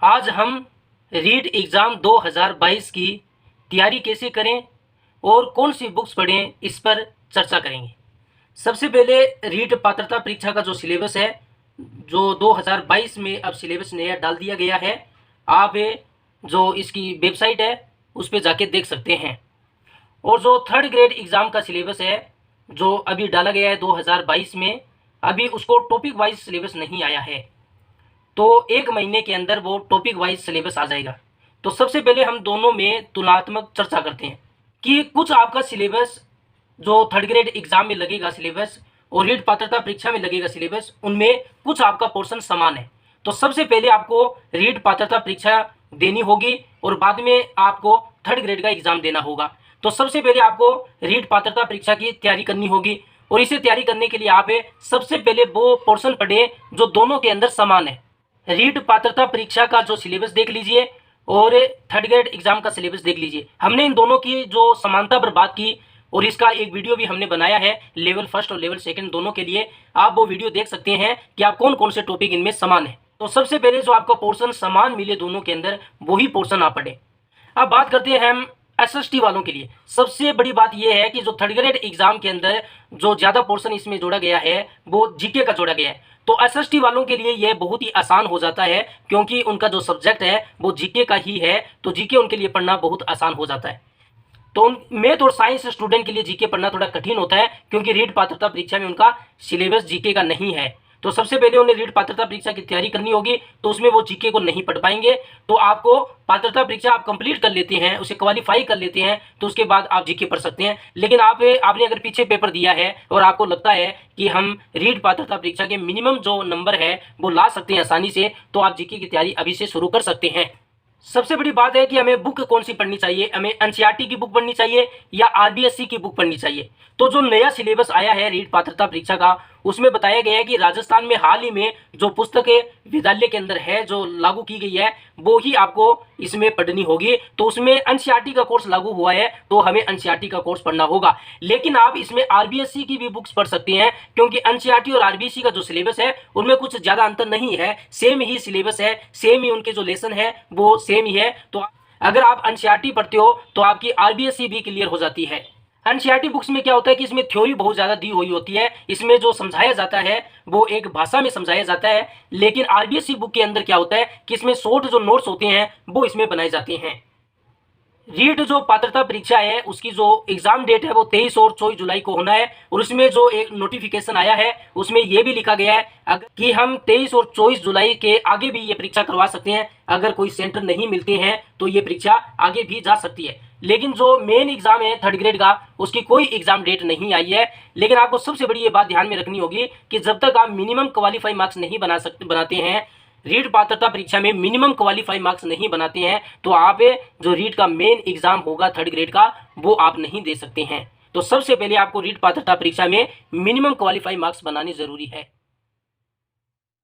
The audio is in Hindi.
आज हम रीट एग्ज़ाम 2022 की तैयारी कैसे करें और कौन सी बुक्स पढ़ें, इस पर चर्चा करेंगे। सबसे पहले रीट पात्रता परीक्षा का जो सिलेबस है, जो 2022 में अब सिलेबस नया डाल दिया गया है, आप जो इसकी वेबसाइट है उस पर जाके देख सकते हैं। और जो थर्ड ग्रेड एग्ज़ाम का सिलेबस है जो अभी डाला गया है 2022 में, अभी उसको टॉपिक वाइज सिलेबस नहीं आया है, तो 1 महीने के अंदर वो टॉपिक वाइज सिलेबस आ जाएगा। तो सबसे पहले हम दोनों में तुलनात्मक चर्चा करते हैं कि कुछ आपका सिलेबस जो थर्ड ग्रेड एग्जाम में लगेगा सिलेबस और रीट पात्रता परीक्षा में लगेगा सिलेबस, उनमें कुछ आपका पोर्शन समान है। तो सबसे पहले आपको रीट पात्रता परीक्षा देनी होगी और बाद में आपको थर्ड ग्रेड का एग्जाम देना होगा। तो सबसे पहले आपको रीट पात्रता परीक्षा की तैयारी करनी होगी और इसे तैयारी करने के लिए आप सबसे पहले वो पोर्शन पढ़ें जो दोनों के अंदर समान है। रीट पात्रता परीक्षा का जो सिलेबस देख लीजिए और थर्ड ग्रेड एग्जाम का सिलेबस देख लीजिए। हमने इन दोनों की जो समानता पर बात की और इसका एक वीडियो भी हमने बनाया है लेवल फर्स्ट और लेवल सेकंड दोनों के लिए। आप वो वीडियो देख सकते हैं कि आप कौन कौन से टॉपिक इनमें समान है। तो सबसे पहले जो आपका पोर्शन समान मिले दोनों के अंदर, वही पोर्शन आप पढ़ें। अब बात करते हैं हम एसएसटी वालों के लिए। सबसे बड़ी बात यह है कि जो थर्ड ग्रेड एग्जाम के अंदर जो ज़्यादा पोर्शन इसमें जोड़ा गया है वो जीके का जोड़ा गया है। तो एसएसटी वालों के लिए यह बहुत ही आसान हो जाता है क्योंकि उनका जो सब्जेक्ट है वो जीके का ही है, तो जीके उनके लिए पढ़ना बहुत आसान हो जाता है। तो मैथ और साइंस स्टूडेंट के लिए जीके पढ़ना थोड़ा कठिन होता है क्योंकि रीट पात्रता परीक्षा में उनका सिलेबस जीके का नहीं है। तो सबसे पहले उन्हें रीट पात्रता परीक्षा की तैयारी करनी होगी, तो उसमें वो जीके को नहीं पढ़ पाएंगे। तो आपको पात्रता परीक्षा आप कंप्लीट कर लेते हैं, उसे क्वालिफाई कर लेते हैं, तो उसके बाद आप जीके पढ़ सकते हैं। लेकिन आपने अगर पीछे पेपर दिया है और आपको लगता है कि हम रीट पात्रता परीक्षा के मिनिमम जो नंबर है वो ला सकते हैं आसानी से, तो आप जीके की तैयारी अभी से शुरू कर सकते हैं। सबसे बड़ी बात है कि हमें बुक कौन सी पढ़नी चाहिए, हमें एनसीईआरटी की बुक पढ़नी चाहिए या आरबीएससी की बुक पढ़नी चाहिए। तो जो नया सिलेबस आया है रीट पात्रता परीक्षा का, उसमें बताया गया है कि राजस्थान में हाल ही में जो पुस्तकें विद्यालय के अंदर है जो लागू की गई है वो ही आपको इसमें पढ़नी होगी। तो उसमें एनसीईआरटी का कोर्स लागू हुआ है तो हमें एनसीईआरटी का कोर्स पढ़ना होगा। लेकिन आप इसमें आरबीएससी की भी बुक्स पढ़ सकते हैं क्योंकि एनसीईआरटी और आरबीएससी का जो सिलेबस है उनमें कुछ ज़्यादा अंतर नहीं है, सेम ही सिलेबस है, सेम ही उनके जो लेसन है वो सेम ही है। तो अगर आप एनसीईआरटी पढ़ते हो तो आपकी आरबीएससी भी क्लियर हो जाती है। एनसीईआरटी बुक्स में क्या होता है कि इसमें थ्योरी बहुत ज़्यादा दी हुई होती है, इसमें जो समझाया जाता है वो एक भाषा में समझाया जाता है। लेकिन आरबीएससी बुक के अंदर क्या होता है कि इसमें शॉर्ट जो नोट्स होते हैं वो इसमें बनाए जाते हैं। रीट जो पात्रता परीक्षा है उसकी जो एग्जाम डेट है वो 23 और 24 जुलाई को होना है और उसमें जो एक नोटिफिकेशन आया है उसमें यह भी लिखा गया है कि हम 23 और 24 जुलाई के आगे भी ये परीक्षा करवा सकते हैं। अगर कोई सेंटर नहीं मिलते हैं तो ये परीक्षा आगे भी जा सकती है। लेकिन जो मेन एग्जाम है थर्ड ग्रेड का उसकी कोई एग्जाम डेट नहीं आई है। लेकिन आपको सबसे बड़ी ये बात ध्यान में रखनी होगी कि जब तक आप मिनिमम क्वालिफाई मार्क्स नहीं बनाते हैं, रीट पात्रता परीक्षा में मिनिमम क्वालिफाई मार्क्स नहीं बनाते हैं, तो आप जो रीट का मेन एग्जाम होगा थर्ड ग्रेड का वो आप नहीं दे सकते हैं। तो सबसे पहले आपको रीट पात्रता परीक्षा में मिनिमम क्वालिफाई मार्क्स बनाने जरूरी है।